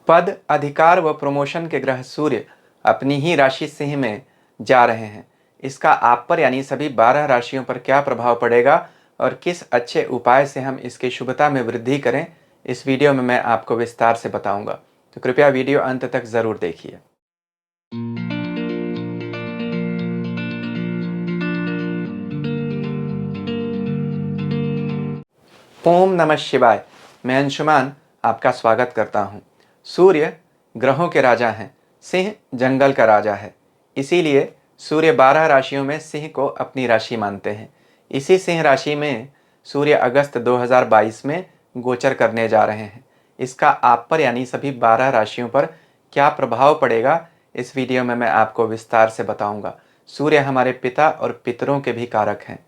पद, अधिकार व प्रमोशन के ग्रह सूर्य अपनी ही राशि सिंह में जा रहे हैं। इसका आप पर यानी सभी 12 राशियों पर क्या प्रभाव पड़ेगा और किस अच्छे उपाय से हम इसकी शुभता में वृद्धि करें, इस वीडियो में मैं आपको विस्तार से बताऊंगा। तो कृपया वीडियो अंत तक ज़रूर देखिए। ओम नमः शिवाय। मैं अंशुमान आपका स्वागत करता हूँ। सूर्य ग्रहों के राजा हैं, सिंह जंगल का राजा है। इसीलिए सूर्य 12 राशियों में सिंह को अपनी राशि मानते हैं। इसी सिंह राशि में सूर्य अगस्त 2022 में गोचर करने जा रहे हैं। इसका आप पर यानी सभी 12 राशियों पर क्या प्रभाव पड़ेगा, इस वीडियो में मैं आपको विस्तार से बताऊंगा। सूर्य हमारे पिता और पितरों के भी कारक हैं।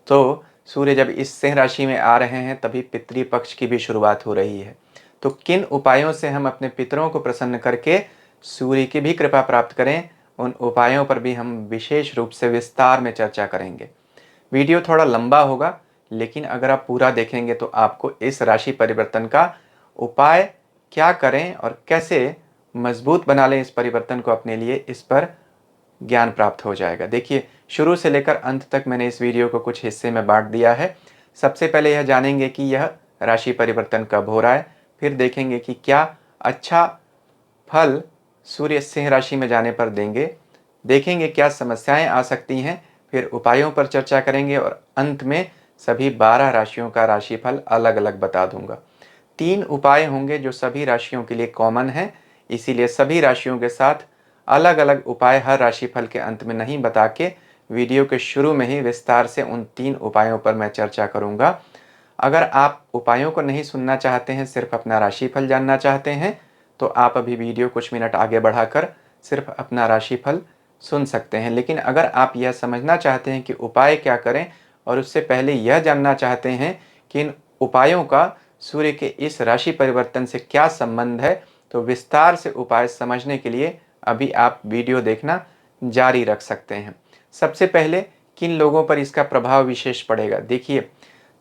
तो सूर्य जब इस सिंह राशि में आ रहे हैं तभी पितृपक्ष की भी शुरुआत हो रही है। तो किन उपायों से हम अपने पितरों को प्रसन्न करके सूर्य की भी कृपा प्राप्त करें, उन उपायों पर भी हम विशेष रूप से विस्तार में चर्चा करेंगे। वीडियो थोड़ा लंबा होगा, लेकिन अगर आप पूरा देखेंगे तो आपको इस राशि परिवर्तन का उपाय क्या करें और कैसे मजबूत बना लें इस परिवर्तन को अपने लिए, इस पर ज्ञान प्राप्त हो जाएगा। देखिए, शुरू से लेकर अंत तक मैंने इस वीडियो को कुछ हिस्से में बांट दिया है। सबसे पहले यह जानेंगे कि यह राशि परिवर्तन कब हो रहा है, फिर देखेंगे कि क्या अच्छा फल सूर्य सिंह राशि में जाने पर देंगे, देखेंगे क्या समस्याएं आ सकती हैं, फिर उपायों पर चर्चा करेंगे और अंत में सभी 12 राशियों का राशिफल अलग अलग बता दूंगा। 3 उपाय होंगे जो सभी राशियों के लिए कॉमन है, इसीलिए सभी राशियों के साथ अलग अलग उपाय हर राशिफल के अंत में नहीं बता के वीडियो के शुरू में ही विस्तार से उन 3 उपायों पर मैं चर्चा करूंगा। अगर आप उपायों को नहीं सुनना चाहते हैं, सिर्फ अपना राशिफल जानना चाहते हैं, तो आप अभी वीडियो कुछ मिनट आगे बढ़ाकर सिर्फ अपना राशिफल सुन सकते हैं। लेकिन अगर आप यह समझना चाहते हैं कि उपाय क्या करें और उससे पहले यह जानना चाहते हैं कि इन उपायों का सूर्य के इस राशि परिवर्तन से क्या संबंध है, तो विस्तार से उपाय समझने के लिए अभी आप वीडियो देखना जारी रख सकते हैं। सबसे पहले किन लोगों पर इसका प्रभाव विशेष पड़ेगा। देखिए,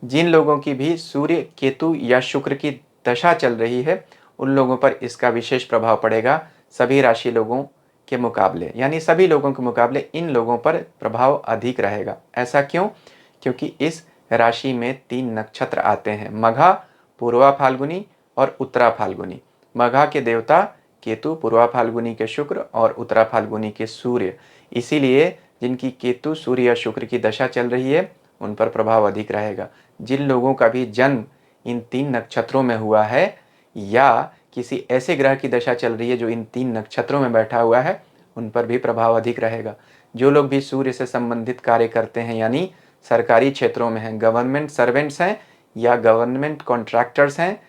जिन लोगों की भी सूर्य, केतु या शुक्र की दशा चल रही है, उन लोगों पर इसका विशेष प्रभाव पड़ेगा सभी राशि लोगों के मुकाबले, यानी सभी लोगों के मुकाबले इन लोगों पर प्रभाव अधिक रहेगा। ऐसा क्यों? क्योंकि इस राशि में 3 नक्षत्र आते हैं, मघा, पूर्वा फाल्गुनी और उत्तरा फाल्गुनी। मघा के देवता केतु, पूर्वा फाल्गुनी के शुक्र और उत्तरा फाल्गुनी के सूर्य। इसीलिए जिनकी केतु, सूर्य या शुक्र की दशा चल रही है उन पर प्रभाव अधिक रहेगा। जिन लोगों का भी जन्म इन 3 नक्षत्रों में हुआ है या किसी ऐसे ग्रह की दशा चल रही है जो इन 3 नक्षत्रों में बैठा हुआ है, उन पर भी प्रभाव अधिक रहेगा। जो लोग भी सूर्य से संबंधित कार्य करते हैं, यानी सरकारी क्षेत्रों में हैं, गवर्नमेंट सर्वेंट्स हैं या गवर्नमेंट कॉन्ट्रैक्टर्स हैं,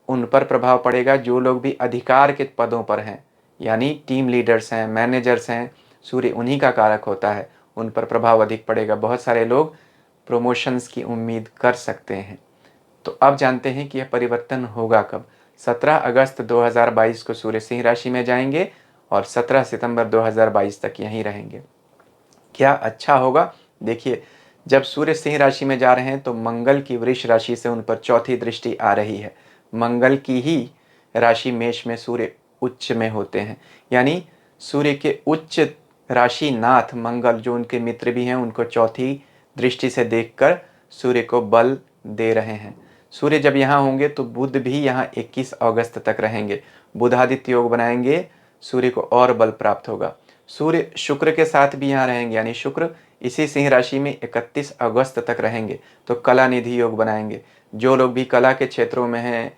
उन पर प्रभाव पड़ेगा। जो लोग भी अधिकार के पदों पर हैं, यानी टीम लीडर्स हैं, मैनेजर्स हैं, सूर्य उन्हीं का कारक होता है, उन पर प्रभाव अधिक पड़ेगा। बहुत सारे लोग प्रमोशंस की उम्मीद कर सकते हैं। तो अब जानते हैं कि यह परिवर्तन होगा कब। 17 अगस्त 2022 को सूर्य सिंह राशि में जाएंगे और 17 सितंबर 2022 तक यहीं रहेंगे। क्या अच्छा होगा? देखिए, जब सूर्य सिंह राशि में जा रहे हैं तो मंगल की वृष राशि से उन पर चौथी दृष्टि आ रही है। मंगल की ही राशि मेष में सूर्य उच्च में होते हैं, यानी सूर्य के उच्च राशि नाथ मंगल, जो उनके मित्र भी हैं, उनको चौथी दृष्टि से देखकर सूर्य को बल दे रहे हैं। सूर्य जब यहाँ होंगे तो बुध भी यहाँ 21 अगस्त तक रहेंगे। बुधादित्य योग बनाएंगे, सूर्य को और बल प्राप्त होगा। सूर्य शुक्र के साथ भी यहाँ रहेंगे, यानी शुक्र इसी सिंह राशि में 31 अगस्त तक रहेंगे, तो कला निधि योग बनाएंगे। जो लोग भी कला के क्षेत्रों में हैं,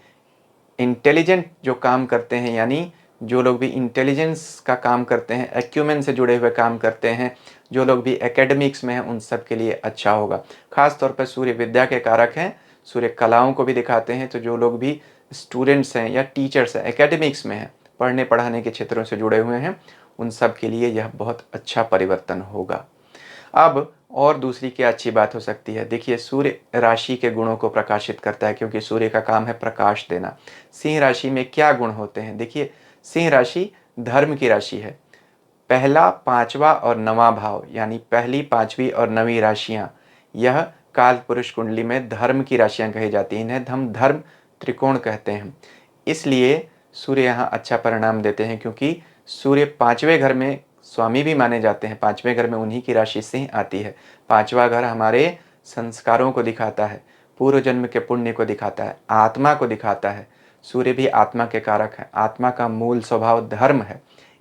इंटेलिजेंट जो काम करते हैं, यानी जो लोग भी इंटेलिजेंस का काम करते हैं, एक्यूमेन से जुड़े हुए काम करते हैं, जो लोग भी एकेडमिक्स में हैं, उन सब के लिए अच्छा होगा। खास तौर पर सूर्य विद्या के कारक हैं, सूर्य कलाओं को भी दिखाते हैं। तो जो लोग भी स्टूडेंट्स हैं या टीचर्स हैं, एकेडमिक्स में हैं, पढ़ने पढ़ाने के क्षेत्रों से जुड़े हुए हैं, उन सब के लिए यह बहुत अच्छा परिवर्तन होगा। अब और दूसरी क्या अच्छी बात हो सकती है। देखिए, सूर्य राशि के गुणों को प्रकाशित करता है, क्योंकि सूर्य का काम है प्रकाश देना। सिंह राशि में क्या गुण होते हैं? देखिए, सिंह राशि धर्म की राशि है। पहला, पांचवा और नवां भाव, यानी पहली, पांचवी और नवीं राशियां, यह काल पुरुष कुंडली में धर्म की राशियां कही जाती हैं। इन्हें हम धर्म त्रिकोण कहते हैं। इसलिए सूर्य यहाँ अच्छा परिणाम देते हैं, क्योंकि सूर्य 5वें घर में स्वामी भी माने जाते हैं। 5वें घर में उन्हीं की राशि सिंह आती है। 5वां घर हमारे संस्कारों को दिखाता है, पूर्व जन्म के पुण्य को दिखाता है, आत्मा को दिखाता है। सूर्य भी आत्मा के कारक है, आत्मा का मूल स्वभाव धर्म है।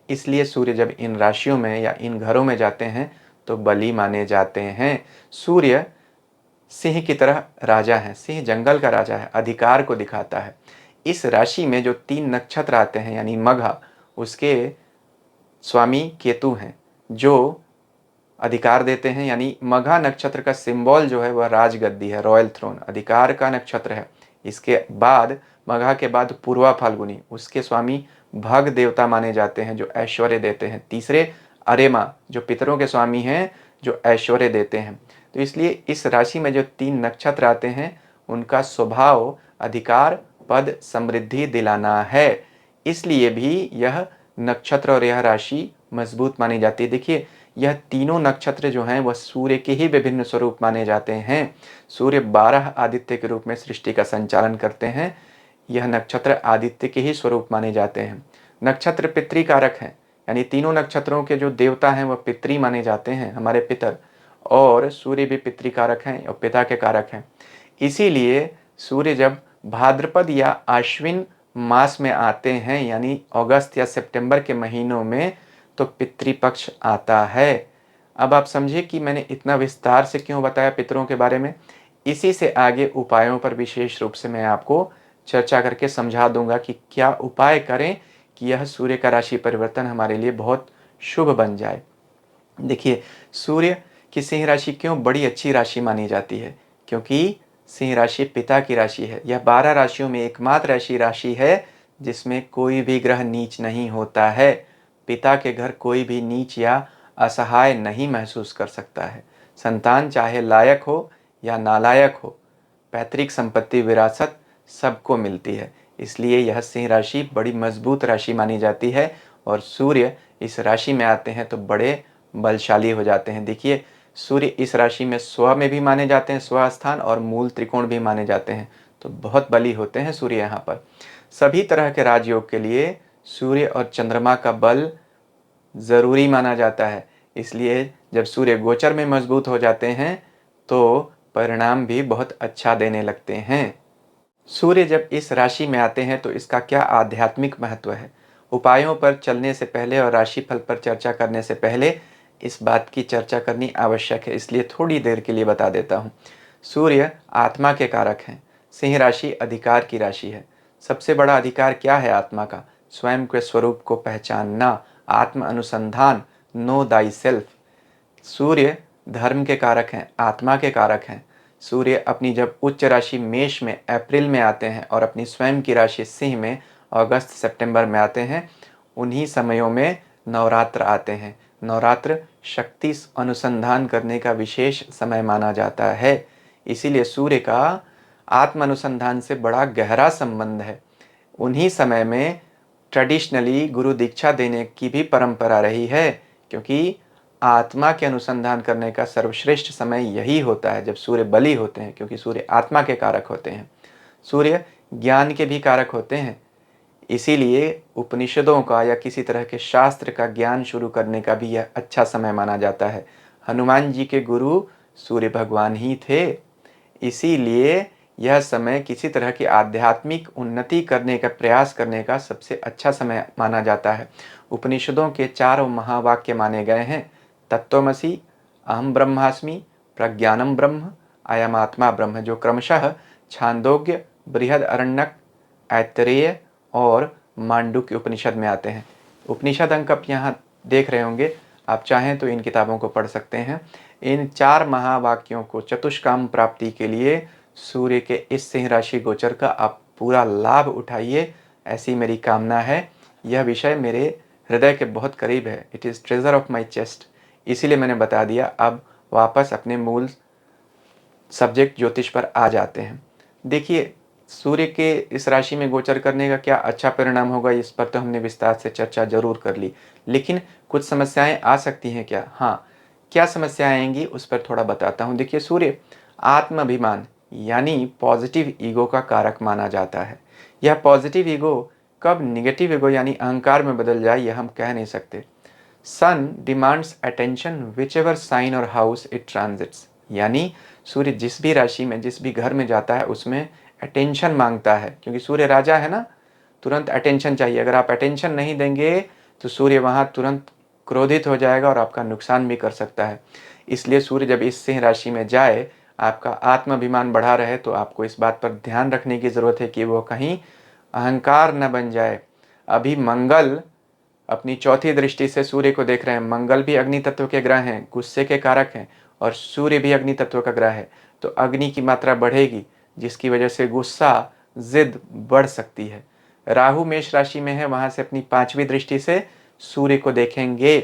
इसलिए सूर्य जब इन राशियों में या इन घरों में जाते हैं तो बली माने जाते हैं। सूर्य सिंह की तरह राजा है, सिंह जंगल का राजा है, अधिकार को दिखाता है। इस राशि में जो 3 नक्षत्र आते हैं यानी मघा, उसके स्वामी केतु हैं जो अधिकार देते हैं। यानी मघा नक्षत्र का सिंबल जो है वह राजगद्दी है, रॉयल थ्रोन, अधिकार का नक्षत्र है। इसके बाद मघा के बाद पूर्वा फाल्गुनी, उसके स्वामी भग देवता माने जाते हैं जो ऐश्वर्य देते हैं। तीसरे अरेमा जो पितरों के स्वामी हैं जो ऐश्वर्य देते हैं। तो इसलिए इस राशि में जो 3 नक्षत्र आते हैं उनका स्वभाव अधिकार, पद, समृद्धि दिलाना है। इसलिए भी यह नक्षत्र और यह राशि मजबूत मानी जाती है। देखिए, यह तीनों नक्षत्र जो हैं वह सूर्य के ही विभिन्न स्वरूप माने जाते हैं। सूर्य 12 आदित्य के रूप में सृष्टि का संचालन करते हैं। यह नक्षत्र आदित्य के ही स्वरूप माने जाते हैं। नक्षत्र पितृ कारक हैं, यानी तीनों नक्षत्रों के जो देवता हैं वह पितृ माने जाते हैं, हमारे पितर। और सूर्य भी पितृ कारक हैं और पिता के कारक हैं। इसीलिए सूर्य जब भाद्रपद या आश्विन मास में आते हैं, यानी अगस्त या सितंबर के महीनों में, तो पितृपक्ष आता है। अब आप समझिए कि मैंने इतना विस्तार से क्यों बताया पितरों के बारे में। इसी से आगे उपायों पर विशेष रूप से मैं आपको चर्चा करके समझा दूंगा कि क्या उपाय करें कि यह सूर्य का राशि परिवर्तन हमारे लिए बहुत शुभ बन जाए। देखिए, सूर्य की सिंह राशि क्यों बड़ी अच्छी राशि मानी जाती है? क्योंकि सिंह राशि पिता की राशि है। यह 12 राशियों में एकमात्र ऐसी राशि है जिसमें कोई भी ग्रह नीच नहीं होता है। पिता के घर कोई भी नीच या असहाय नहीं महसूस कर सकता है। संतान चाहे लायक हो या नालायक हो, पैतृक संपत्ति, विरासत सबको मिलती है। इसलिए यह सिंह राशि बड़ी मजबूत राशि मानी जाती है और सूर्य इस राशि में आते हैं तो बड़े बलशाली हो जाते हैं। देखिए, सूर्य इस राशि में स्व में भी माने जाते हैं, स्व स्थान, और मूल त्रिकोण भी माने जाते हैं, तो बहुत बली होते हैं सूर्य यहाँ पर। सभी तरह के राजयोग के लिए सूर्य और चंद्रमा का बल ज़रूरी माना जाता है। इसलिए जब सूर्य गोचर में मजबूत हो जाते हैं तो परिणाम भी बहुत अच्छा देने लगते हैं। सूर्य जब इस राशि में आते हैं तो इसका क्या आध्यात्मिक महत्व है? उपायों पर चलने से पहले और राशिफल पर चर्चा करने से पहले इस बात की चर्चा करनी आवश्यक है, इसलिए थोड़ी देर के लिए बता देता हूँ। सूर्य आत्मा के कारक हैं। सिंह राशि अधिकार की राशि है। सबसे बड़ा अधिकार क्या है आत्मा का? स्वयं के स्वरूप को पहचानना, आत्म अनुसंधान, नो दाई सेल्फ। सूर्य धर्म के कारक हैं, आत्मा के कारक हैं। सूर्य अपनी जब उच्च राशि मेष में अप्रैल में आते हैं और अपनी स्वयं की राशि सिंह में अगस्त सितंबर में आते हैं, उन्हीं समयों में नवरात्र आते हैं। नवरात्र शक्ति अनुसंधान करने का विशेष समय माना जाता है। इसीलिए सूर्य का आत्म अनुसंधान से बड़ा गहरा संबंध है। उन्हीं समय में ट्रेडिशनली गुरु दीक्षा देने की भी परंपरा रही है, क्योंकि आत्मा के अनुसंधान करने का सर्वश्रेष्ठ समय यही होता है जब सूर्य बली होते हैं, क्योंकि सूर्य आत्मा के कारक होते हैं। सूर्य ज्ञान के भी कारक होते हैं। इसीलिए उपनिषदों का या किसी तरह के शास्त्र का ज्ञान शुरू करने का भी यह अच्छा समय माना जाता है। हनुमान जी के गुरु सूर्य भगवान ही थे। इसीलिए यह समय किसी तरह की आध्यात्मिक उन्नति करने का प्रयास करने का सबसे अच्छा समय माना जाता है। उपनिषदों के 4 महावाक्य माने गए हैं: तत्त्वमसि, अहम ब्रह्मास्मि, प्रज्ञानम ब्रह्म, अयम आत्मा ब्रह्म, जो क्रमशः छांदोग्य, बृहदारण्यक, ऐतरेय और मांडुक्य उपनिषद में आते हैं। उपनिषद अंक आप यहाँ देख रहे होंगे, आप चाहें तो इन किताबों को पढ़ सकते हैं। इन 4 महावाक्यों को चतुष्काम प्राप्ति के लिए सूर्य के इस सिंह राशि गोचर का आप पूरा लाभ उठाइए, ऐसी मेरी कामना है। यह विषय मेरे हृदय के बहुत करीब है। It is treasure of my chest, इसीलिए मैंने बता दिया। अब वापस अपने मूल सब्जेक्ट ज्योतिष पर आ जाते हैं। देखिए, सूर्य के इस राशि में गोचर करने का क्या अच्छा परिणाम होगा, इस पर तो हमने विस्तार से चर्चा जरूर कर ली, लेकिन कुछ समस्याएं आ सकती हैं क्या? हाँ, क्या समस्याएं आएंगी उस पर थोड़ा बताता हूँ। देखिए, सूर्य आत्माभिमान यानी पॉजिटिव ईगो का कारक माना जाता है। यह पॉजिटिव ईगो कब निगेटिव ईगो यानी अहंकार में बदल जाए यह हम कह नहीं सकते। Sun demands attention whichever sign और हाउस इट ट्रांजिट्स, यानी सूर्य जिस भी राशि में जिस भी घर में जाता है उसमें अटेंशन मांगता है, क्योंकि सूर्य राजा है ना, तुरंत अटेंशन चाहिए। अगर आप अटेंशन नहीं देंगे तो सूर्य वहाँ तुरंत क्रोधित हो जाएगा और आपका नुकसान भी कर सकता है। इसलिए सूर्य जब इस सिंह राशि में जाए, आपका आत्माभिमान बढ़ा रहे, तो आपको इस बात पर ध्यान रखने की ज़रूरत है कि वो कहीं अहंकार न बन जाए। अभी मंगल अपनी चौथी दृष्टि से सूर्य को देख रहे हैं। मंगल भी अग्नि तत्व के ग्रह हैं, गुस्से के कारक हैं, और सूर्य भी अग्नि तत्व का ग्रह है, तो अग्नि की मात्रा बढ़ेगी, जिसकी वजह से गुस्सा, जिद बढ़ सकती है। राहु मेष राशि में है, वहां से अपनी पांचवी दृष्टि से सूर्य को देखेंगे।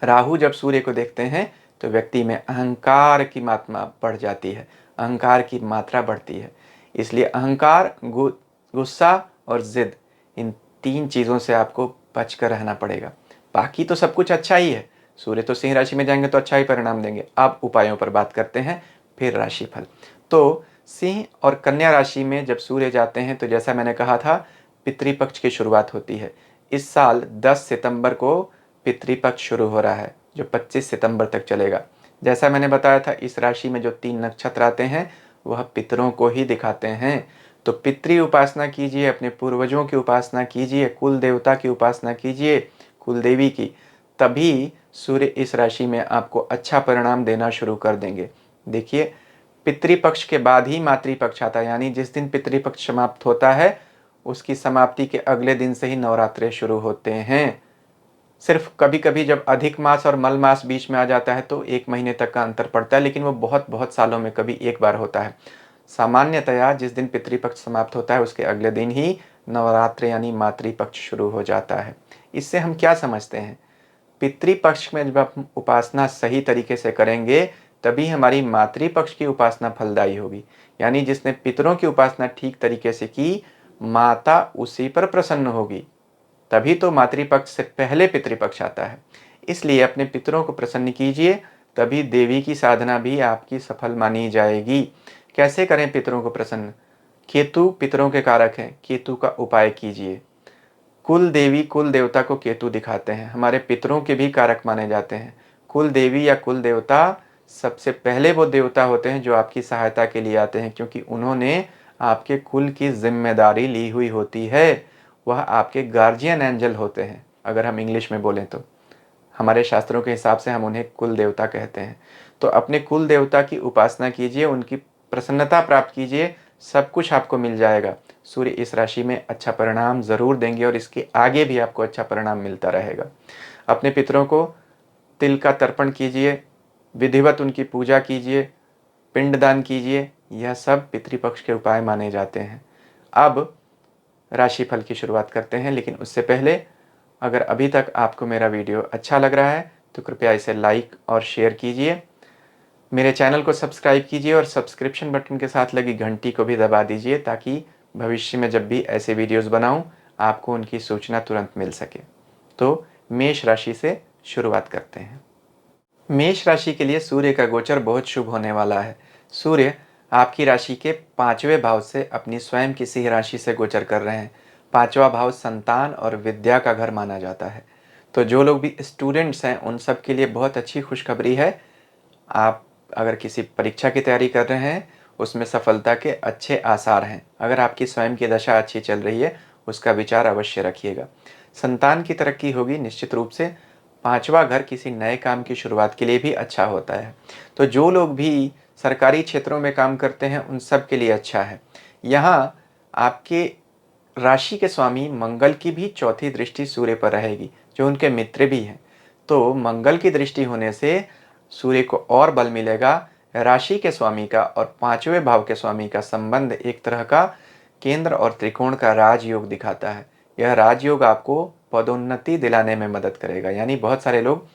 राहु जब सूर्य को देखते हैं तो व्यक्ति में अहंकार की मात्रा बढ़ जाती है, अहंकार की मात्रा बढ़ती है। इसलिए अहंकार, गुस्सा और जिद, इन तीन चीज़ों से आपको बचकर रहना पड़ेगा। बाकी तो सब कुछ अच्छा ही है। सूर्य तो सिंह राशि में जाएंगे तो अच्छा ही परिणाम देंगे। अब उपायों पर बात करते हैं, फिर राशिफल। तो सिंह और कन्या राशि में जब सूर्य जाते हैं तो जैसा मैंने कहा था, पितृपक्ष की शुरुआत होती है। इस साल 10 सितंबर को पितृपक्ष शुरू हो रहा है, जो 25 सितंबर तक चलेगा। जैसा मैंने बताया था, इस राशि में जो 3 नक्षत्र आते हैं वह पितरों को ही दिखाते हैं। तो पितृ उपासना कीजिए, अपने पूर्वजों की उपासना कीजिए, कुल देवता की उपासना कीजिए, कुल देवी की, तभी सूर्य इस राशि में आपको अच्छा परिणाम देना शुरू कर देंगे। देखिए, पितृपक्ष के बाद ही मातृपक्ष आता है, यानी जिस दिन पितृपक्ष समाप्त होता है उसकी समाप्ति के अगले दिन से ही नवरात्रे शुरू होते हैं। सिर्फ कभी कभी जब अधिक मास और मल मास बीच में आ जाता है तो 1 महीने तक का अंतर पड़ता है, लेकिन वो बहुत बहुत सालों में कभी एक बार होता है। सामान्यतया जिस दिन पितृपक्ष समाप्त होता है उसके अगले दिन ही नवरात्र यानी मातृपक्ष शुरू हो जाता है। इससे हम क्या समझते हैं? पितृपक्ष में जब हम उपासना सही तरीके से करेंगे तभी हमारी मातृपक्ष की उपासना फलदायी होगी। यानी जिसने पितरों की उपासना ठीक तरीके से की, माता उसी पर प्रसन्न होगी, तभी तो मातृपक्ष से पहले पितृपक्ष आता है। इसलिए अपने पितरों को प्रसन्न कीजिए, तभी देवी की साधना भी आपकी सफल मानी जाएगी। कैसे करें पितरों को प्रसन्न? केतु पितरों के कारक हैं, केतु का उपाय कीजिए। कुल देवी कुल देवता को केतु दिखाते हैं, हमारे पितरों के भी कारक माने जाते हैं। कुल देवी या कुल देवता सबसे पहले वो देवता होते हैं जो आपकी सहायता के लिए आते हैं, क्योंकि उन्होंने आपके कुल की जिम्मेदारी ली हुई होती है। वह आपके गार्जियन एंजल होते हैं, अगर हम इंग्लिश में बोलें तो। हमारे शास्त्रों के हिसाब से हम उन्हें कुल देवता कहते हैं। तो अपने कुल देवता की उपासना कीजिए, उनकी प्रसन्नता प्राप्त कीजिए, सब कुछ आपको मिल जाएगा। सूर्य इस राशि में अच्छा परिणाम ज़रूर देंगे और इसके आगे भी आपको अच्छा परिणाम मिलता रहेगा। अपने पितरों को तिल का तर्पण कीजिए, विधिवत उनकी पूजा कीजिए, पिंडदान कीजिए, यह सब पितृपक्ष के उपाय माने जाते हैं। अब राशिफल की शुरुआत करते हैं, लेकिन उससे पहले अगर अभी तक आपको मेरा वीडियो अच्छा लग रहा है तो कृपया इसे लाइक और शेयर कीजिए। मेरे चैनल को सब्सक्राइब कीजिए और सब्सक्रिप्शन बटन के साथ लगी घंटी को भी दबा दीजिए, ताकि भविष्य में जब भी ऐसे वीडियोस बनाऊं आपको उनकी सूचना तुरंत मिल सके। तो मेष राशि से शुरुआत करते हैं। मेष राशि के लिए सूर्य का गोचर बहुत शुभ होने वाला है। सूर्य आपकी राशि के 5वें भाव से अपनी स्वयं की सिंह राशि से गोचर कर रहे हैं। 5वां भाव संतान और विद्या का घर माना जाता है। तो जो लोग भी स्टूडेंट्स हैं उन सब के लिए बहुत अच्छी खुशखबरी है। आप अगर किसी परीक्षा की तैयारी कर रहे हैं उसमें सफलता के अच्छे आसार हैं। अगर आपकी स्वयं की दशा अच्छी चल रही है उसका विचार अवश्य रखिएगा। संतान की तरक्की होगी निश्चित रूप से। 5वां घर किसी नए काम की शुरुआत के लिए भी अच्छा होता है। तो जो लोग भी सरकारी क्षेत्रों में काम करते हैं उन सब के लिए अच्छा है। यहाँ आपके राशि के स्वामी मंगल की भी चौथी दृष्टि सूर्य पर रहेगी, जो उनके मित्र भी हैं। तो मंगल की दृष्टि होने से सूर्य को और बल मिलेगा। राशि के स्वामी का और 5वें भाव के स्वामी का संबंध एक तरह का केंद्र और त्रिकोण का राजयोग दिखाता है। यह राजयोग आपको पदोन्नति दिलाने में मदद करेगा, यानी बहुत सारे लोग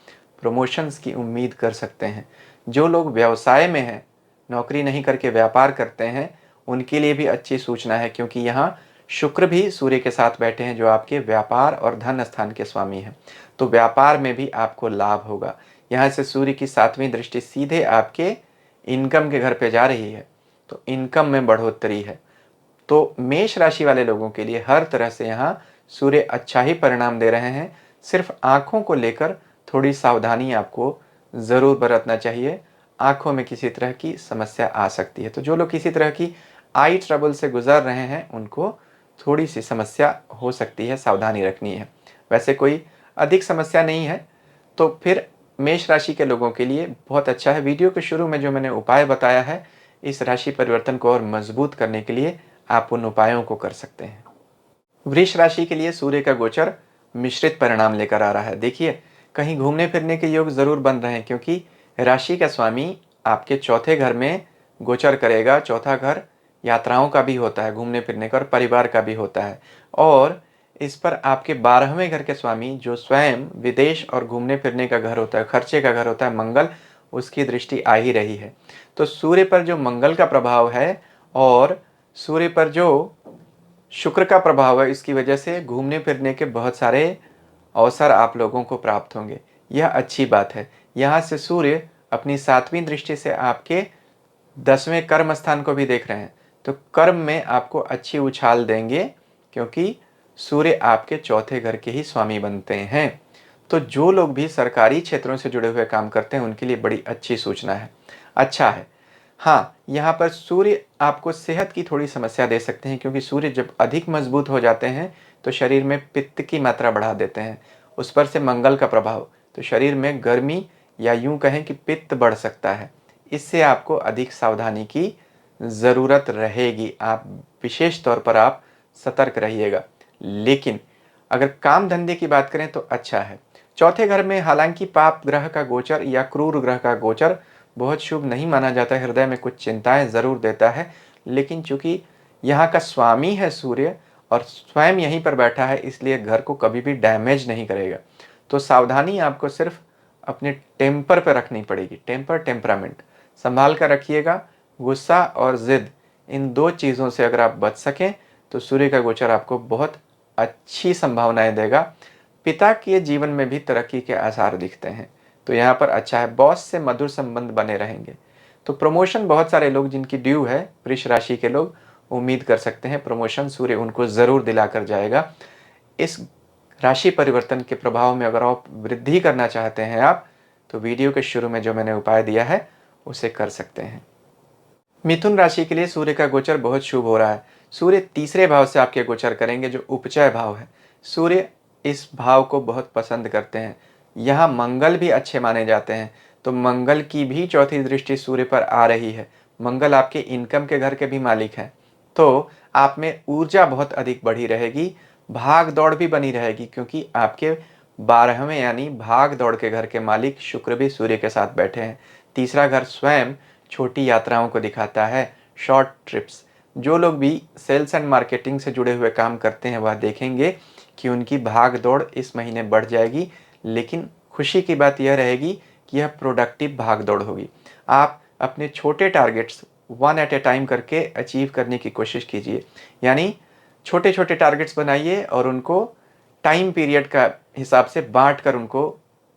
प्रमोशंस की उम्मीद कर सकते हैं। जो लोग व्यवसाय में हैं, नौकरी नहीं करके व्यापार करते हैं, उनके लिए भी अच्छी सूचना है, क्योंकि यहाँ शुक्र भी सूर्य के साथ बैठे हैं जो आपके व्यापार और धन स्थान के स्वामी हैं। तो व्यापार में भी आपको लाभ होगा। यहाँ से सूर्य की 7वीं दृष्टि सीधे आपके इनकम के घर पे जा रही है, तो इनकम में बढ़ोतरी है। तो मेष राशि वाले लोगों के लिए हर तरह से यहाँ सूर्य अच्छा ही परिणाम दे रहे हैं। सिर्फ आँखों को लेकर थोड़ी सावधानी आपको ज़रूर बरतना चाहिए। आँखों में किसी तरह की समस्या आ सकती है। तो जो लोग किसी तरह की आई ट्रबल से गुज़र रहे हैं, उनको थोड़ी-सी समस्या हो सकती है, सावधानी रखनी है। वैसे कोई अधिक समस्या नहीं है, तो फिर मेष राशि के लोगों के लिए बहुत अच्छा है। वीडियो के शुरू में जो मैंने उपाय बताया है, इस राशि परिवर्तन को और मजबूत करने के लिए आप उन उपायों को कर सकते हैं। वृष राशि के लिए सूर्य का गोचर मिश्रित परिणाम लेकर आ रहा है। देखिए, कहीं घूमने फिरने के योग ज़रूर बन रहे हैं, क्योंकि राशि का स्वामी आपके चौथे घर में गोचर करेगा। चौथा घर यात्राओं का भी होता है, घूमने फिरने का, और परिवार का भी होता है। और इस पर आपके 12वें घर के स्वामी, जो स्वयं विदेश और घूमने फिरने का घर होता है, खर्चे का घर होता है, मंगल, उसकी दृष्टि आ ही रही है। तो सूर्य पर जो मंगल का प्रभाव है और सूर्य पर जो शुक्र का प्रभाव है, इसकी वजह से घूमने फिरने के बहुत सारे अवसर आप लोगों को प्राप्त होंगे। यह अच्छी बात है। यहाँ से सूर्य अपनी 7वीं दृष्टि से आपके 10वें कर्म स्थान को भी देख रहे हैं। तो कर्म में आपको अच्छी उछाल देंगे, क्योंकि सूर्य आपके चौथे घर के ही स्वामी बनते हैं। तो जो लोग भी सरकारी क्षेत्रों से जुड़े हुए काम करते हैं, उनके लिए बड़ी अच्छी सूचना है, अच्छा है। हाँ, यहाँ पर सूर्य आपको सेहत की थोड़ी समस्या दे सकते हैं, क्योंकि सूर्य जब अधिक मजबूत हो जाते हैं तो शरीर में पित्त की मात्रा बढ़ा देते हैं। उस पर से मंगल का प्रभाव, तो शरीर में गर्मी या यूं कहें कि पित्त बढ़ सकता है। इससे आपको अधिक सावधानी की ज़रूरत रहेगी। आप विशेष तौर पर आप सतर्क रहिएगा। लेकिन अगर काम धंधे की बात करें तो अच्छा है। चौथे घर में हालांकि पाप ग्रह का गोचर या क्रूर ग्रह का गोचर बहुत शुभ नहीं माना जाता, हृदय में कुछ चिंताएं ज़रूर देता है। लेकिन चूंकि यहाँ का स्वामी है सूर्य और स्वयं यहीं पर बैठा है, इसलिए घर को कभी भी डैमेज नहीं करेगा। तो सावधानी आपको सिर्फ अपने टेम्पर पर रखनी पड़ेगी। टेम्परामेंट संभाल कर रखिएगा। गुस्सा और ज़िद, इन दो चीज़ों से अगर आप बच सकें तो सूर्य का गोचर आपको बहुत अच्छी संभावनाएं देगा। पिता के जीवन में भी तरक्की के आसार दिखते हैं, तो यहाँ पर अच्छा है। बॉस से मधुर संबंध बने रहेंगे। तो प्रमोशन बहुत सारे लोग जिनकी ड्यू है, वृष राशि के लोग उम्मीद कर सकते हैं प्रमोशन सूर्य उनको ज़रूर दिलाकर जाएगा। इस राशि परिवर्तन के प्रभाव में अगर आप वृद्धि करना चाहते हैं तो वीडियो के शुरू में जो मैंने उपाय दिया है उसे कर सकते हैं। मिथुन राशि के लिए सूर्य का गोचर बहुत शुभ हो रहा है। सूर्य तीसरे भाव से आपके गोचर करेंगे, जो उपचय भाव है। सूर्य इस भाव को बहुत पसंद करते हैं। यहाँ मंगल भी अच्छे माने जाते हैं, तो मंगल की भी चौथी दृष्टि सूर्य पर आ रही है। मंगल आपके इनकम के घर के भी मालिक हैं, तो आप में ऊर्जा बहुत अधिक बढ़ी रहेगी। भाग दौड़ भी बनी रहेगी, क्योंकि आपके 12वें यानी भाग दौड़ के घर के मालिक शुक्र भी सूर्य के साथ बैठे हैं। तीसरा घर स्वयं छोटी यात्राओं को दिखाता है, शॉर्ट ट्रिप्स। जो लोग भी सेल्स एंड मार्केटिंग से जुड़े हुए काम करते हैं, वह देखेंगे कि उनकी भाग दौड़ इस महीने बढ़ जाएगी। लेकिन खुशी की बात यह रहेगी कि यह प्रोडक्टिव भाग दौड़ होगी। आप अपने छोटे टारगेट्स 1 एट ए टाइम करके अचीव करने की कोशिश कीजिए। यानी छोटे छोटे टारगेट्स बनाइए और उनको टाइम पीरियड का हिसाब से बांट कर उनको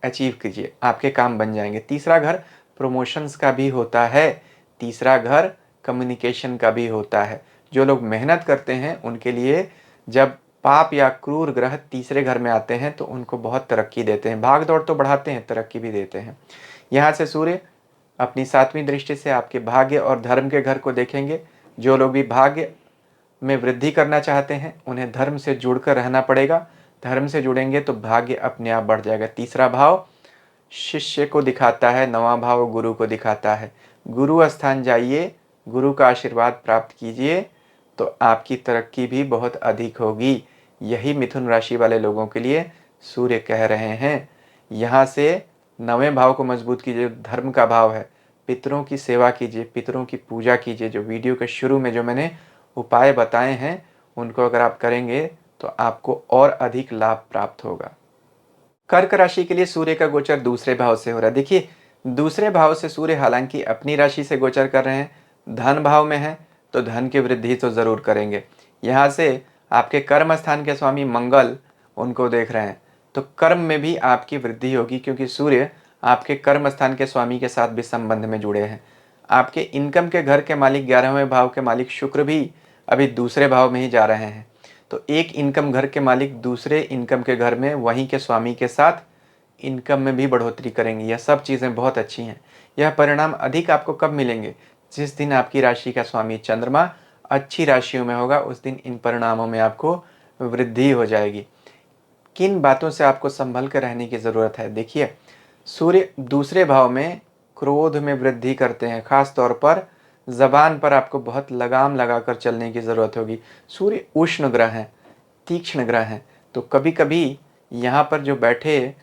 अचीव कीजिए, आपके काम बन जाएंगे। तीसरा घर प्रमोशंस का भी होता है। तीसरा घर कम्युनिकेशन का भी होता है। जो लोग मेहनत करते हैं उनके लिए जब पाप या क्रूर ग्रह तीसरे घर में आते हैं तो उनको बहुत तरक्की देते हैं। भाग दौड़ तो बढ़ाते हैं, तरक्की भी देते हैं। यहाँ से सूर्य अपनी 7वीं दृष्टि से आपके भाग्य और धर्म के घर को देखेंगे। जो लोग भी भाग्य में वृद्धि करना चाहते हैं, उन्हें धर्म से जुड़कर रहना पड़ेगा। धर्म से जुड़ेंगे तो भाग्य अपने आप बढ़ जाएगा। तीसरा भाव शिष्य को दिखाता है, 9वां भाव गुरु को दिखाता है। गुरु स्थान जाइए, गुरु का आशीर्वाद प्राप्त कीजिए, तो आपकी तरक्की भी बहुत अधिक होगी। यही मिथुन राशि वाले लोगों के लिए सूर्य कह रहे हैं। यहाँ से 9वें भाव को मजबूत कीजिए, धर्म का भाव है। पितरों की सेवा कीजिए, पितरों की पूजा कीजिए। जो वीडियो के शुरू में जो मैंने उपाय बताए हैं, उनको अगर आप करेंगे तो आपको और अधिक लाभ प्राप्त होगा। कर्क राशि के लिए सूर्य का गोचर दूसरे भाव से हो रहा है। देखिए, दूसरे भाव से सूर्य हालांकि अपनी राशि से गोचर कर रहे हैं, धन भाव में है, तो धन की वृद्धि तो जरूर करेंगे। यहाँ से आपके कर्म स्थान के स्वामी मंगल उनको देख रहे हैं, तो कर्म में भी आपकी वृद्धि होगी, क्योंकि सूर्य आपके कर्म स्थान के स्वामी के साथ भी संबंध में जुड़े हैं। आपके इनकम के घर के मालिक 11वें भाव के मालिक शुक्र भी अभी दूसरे भाव में ही जा रहे हैं। तो एक इनकम घर के मालिक दूसरे इनकम के घर में वहीं के स्वामी के साथ इनकम में भी बढ़ोतरी करेंगे। यह सब चीज़ें बहुत अच्छी हैं। यह परिणाम अधिक आपको कब मिलेंगे? जिस दिन आपकी राशि का स्वामी चंद्रमा अच्छी राशियों में होगा, उस दिन इन परिणामों में आपको वृद्धि हो जाएगी। किन बातों से आपको संभल कर रहने की ज़रूरत है? देखिए, सूर्य दूसरे भाव में क्रोध में वृद्धि करते हैं। खास तौर पर ज़बान पर आपको बहुत लगाम लगाकर चलने की ज़रूरत होगी। सूर्य उष्ण ग्रह हैं, तीक्ष्ण ग्रह हैं, तो कभी कभी यहाँ पर जो बैठे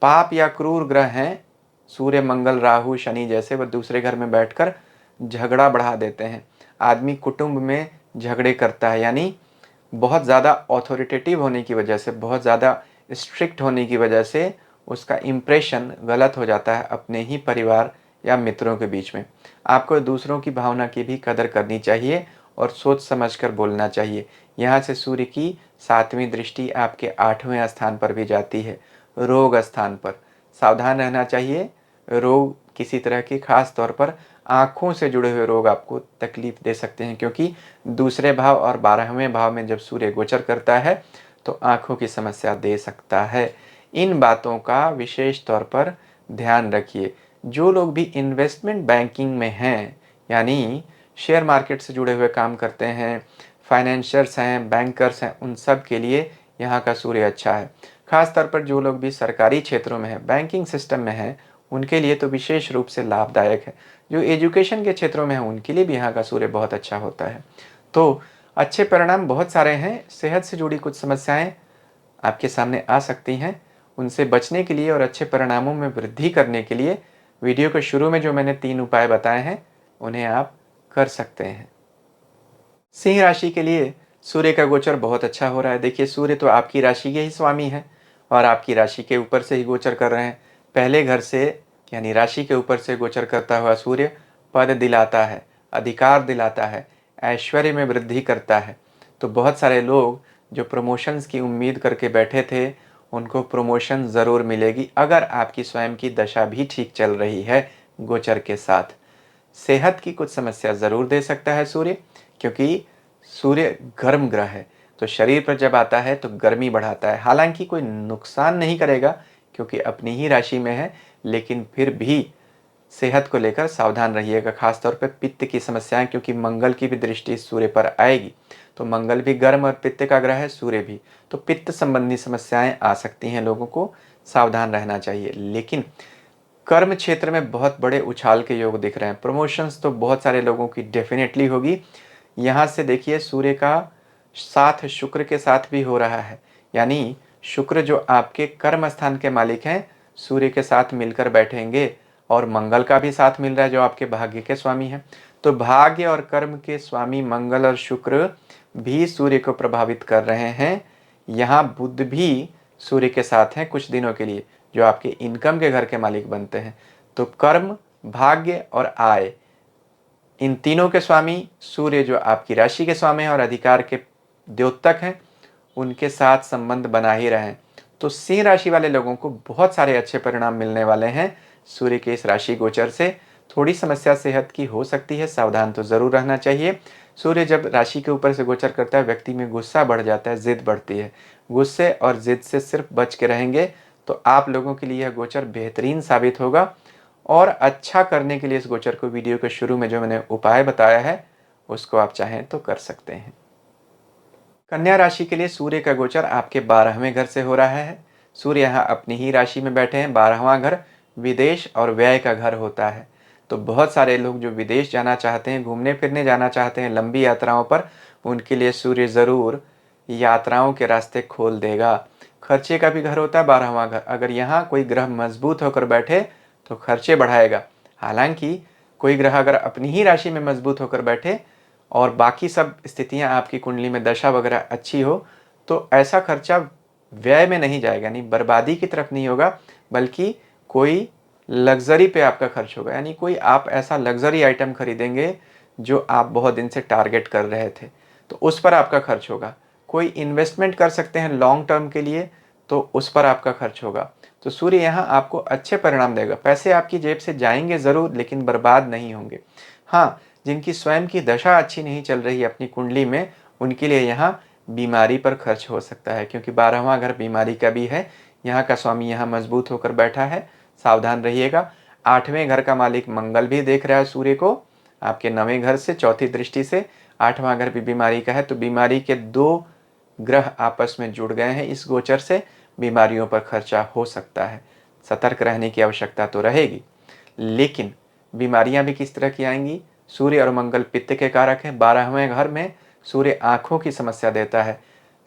पाप या क्रूर ग्रह हैं, सूर्य, मंगल, राहु, शनि जैसे, वह दूसरे घर में बैठकर झगड़ा बढ़ा देते हैं। आदमी कुटुंब में झगड़े करता है, यानी बहुत ज़्यादा ऑथोरिटेटिव होने की वजह से, बहुत ज़्यादा स्ट्रिक्ट होने की वजह से उसका इम्प्रेशन गलत हो जाता है अपने ही परिवार या मित्रों के बीच में। आपको दूसरों की भावना की भी कदर करनी चाहिए और सोच समझकर बोलना चाहिए। यहाँ से सूर्य की 7वीं दृष्टि आपके 8वें स्थान पर भी जाती है, रोग स्थान पर। सावधान रहना चाहिए। रोग किसी तरह की, खास तौर पर आँखों से जुड़े हुए रोग आपको तकलीफ दे सकते हैं, क्योंकि दूसरे भाव और 12वें भाव में जब सूर्य गोचर करता है तो आँखों की समस्या दे सकता है। इन बातों का विशेष तौर पर ध्यान रखिए। जो लोग भी इन्वेस्टमेंट बैंकिंग में हैं, यानी शेयर मार्केट से जुड़े हुए काम करते हैं, फाइनेंशियर्स हैं, बैंकर्स हैं, उन सब के लिए यहाँ का सूर्य अच्छा है। खास तौर पर जो लोग भी सरकारी क्षेत्रों में हैं, बैंकिंग सिस्टम में हैं, उनके लिए तो विशेष रूप से लाभदायक है। जो एजुकेशन के क्षेत्रों में हैं, उनके लिए भी यहाँ का सूर्य बहुत अच्छा होता है। तो अच्छे परिणाम बहुत सारे हैं। सेहत से जुड़ी कुछ समस्याएं आपके सामने आ सकती हैं। उनसे बचने के लिए और अच्छे परिणामों में वृद्धि करने के लिए वीडियो के शुरू में जो मैंने 3 उपाय बताए हैं, उन्हें आप कर सकते हैं। सिंह राशि के लिए सूर्य का गोचर बहुत अच्छा हो रहा है। देखिए, सूर्य तो आपकी राशि के ही स्वामी हैं और आपकी राशि के ऊपर से ही गोचर कर रहे हैं। पहले घर से, यानी राशि के ऊपर से गोचर करता हुआ सूर्य पद दिलाता है, अधिकार दिलाता है, ऐश्वर्य में वृद्धि करता है। तो बहुत सारे लोग जो प्रमोशंस की उम्मीद करके बैठे थे, उनको प्रमोशन ज़रूर मिलेगी, अगर आपकी स्वयं की दशा भी ठीक चल रही है गोचर के साथ। सेहत की कुछ समस्या ज़रूर दे सकता है सूर्य, क्योंकि सूर्य गर्म ग्रह है, तो शरीर पर जब आता है तो गर्मी बढ़ाता है। हालांकि कोई नुकसान नहीं करेगा क्योंकि अपनी ही राशि में है, लेकिन फिर भी सेहत को लेकर सावधान रहिएगा। खासतौर पर पित्त की समस्याएं, क्योंकि मंगल की भी दृष्टि सूर्य पर आएगी। तो मंगल भी गर्म और पित्त का ग्रह है, सूर्य भी, तो पित्त संबंधी समस्याएं आ सकती हैं। लोगों को सावधान रहना चाहिए। लेकिन कर्म क्षेत्र में बहुत बड़े उछाल के योग दिख रहे हैं। प्रमोशंस तो बहुत सारे लोगों की डेफिनेटली होगी। यहाँ से देखिए, सूर्य का साथ शुक्र के साथ भी हो रहा है, यानी शुक्र जो आपके कर्म स्थान के मालिक हैं, सूर्य के साथ मिलकर बैठेंगे, और मंगल का भी साथ मिल रहा है जो आपके भाग्य के स्वामी हैं। तो भाग्य और कर्म के स्वामी मंगल और शुक्र भी सूर्य को प्रभावित कर रहे हैं। यहाँ बुध भी सूर्य के साथ हैं कुछ दिनों के लिए, जो आपके इनकम के घर के मालिक बनते हैं। तो कर्म, भाग्य और आय, इन तीनों के स्वामी सूर्य जो आपकी राशि के स्वामी हैं और अधिकार के द्योतक हैं, उनके साथ संबंध बना ही रहें। तो सिंह राशि वाले लोगों को बहुत सारे अच्छे परिणाम मिलने वाले हैं सूर्य के इस राशि गोचर से। थोड़ी समस्या सेहत की हो सकती है, सावधान तो जरूर रहना चाहिए। सूर्य जब राशि के ऊपर से गोचर करता है, व्यक्ति में गुस्सा बढ़ जाता है, जिद बढ़ती है। गुस्से और जिद से सिर्फ बच के रहेंगे तो आप लोगों के लिए यह गोचर बेहतरीन साबित होगा। और अच्छा करने के लिए इस गोचर को वीडियो के शुरू में जो मैंने उपाय बताया है, उसको आप चाहें तो कर सकते हैं। कन्या राशि के लिए सूर्य का गोचर आपके 12वें घर से हो रहा है। सूर्य यहाँ अपनी ही राशि में बैठे हैं। 12वां घर विदेश और व्यय का घर होता है। तो बहुत सारे लोग जो विदेश जाना चाहते हैं, घूमने फिरने जाना चाहते हैं लंबी यात्राओं पर, उनके लिए सूर्य ज़रूर यात्राओं के रास्ते खोल देगा। खर्चे का भी घर होता है 12वां घर। अगर यहाँ कोई ग्रह मजबूत होकर बैठे तो खर्चे बढ़ाएगा। हालांकि कोई ग्रह अगर अपनी ही राशि में मजबूत होकर बैठे और बाकी सब स्थितियां आपकी कुंडली में दशा वगैरह अच्छी हो, तो ऐसा खर्चा व्यय में नहीं जाएगा, यानी बर्बादी की तरफ नहीं होगा, बल्कि कोई लग्जरी पे आपका खर्च होगा। यानी कोई आप ऐसा लग्जरी आइटम खरीदेंगे जो आप बहुत दिन से टारगेट कर रहे थे, तो उस पर आपका खर्च होगा। कोई इन्वेस्टमेंट कर सकते हैं लॉन्ग टर्म के लिए, तो उस पर आपका खर्च होगा। तो सूर्य यहाँ आपको अच्छे परिणाम देगा। पैसे आपकी जेब से जाएंगे ज़रूर, लेकिन बर्बाद नहीं होंगे। हाँ, जिनकी स्वयं की दशा अच्छी नहीं चल रही है अपनी कुंडली में, उनके लिए यहाँ बीमारी पर खर्च हो सकता है, क्योंकि 12वां घर बीमारी का भी है। यहाँ का स्वामी यहाँ मजबूत होकर बैठा है, सावधान रहिएगा। 8वें घर का मालिक मंगल भी देख रहा है सूर्य को आपके 9वें घर से, चौथी दृष्टि से। 8वां घर भी बीमारी का है, तो बीमारी के 2 ग्रह आपस में जुड़ गए हैं। इस गोचर से बीमारियों पर खर्चा हो सकता है, सतर्क रहने की आवश्यकता तो रहेगी। लेकिन बीमारियां भी किस तरह की आएंगी? सूर्य और मंगल पित्त के कारक हैं। 12वें घर में सूर्य आँखों की समस्या देता है,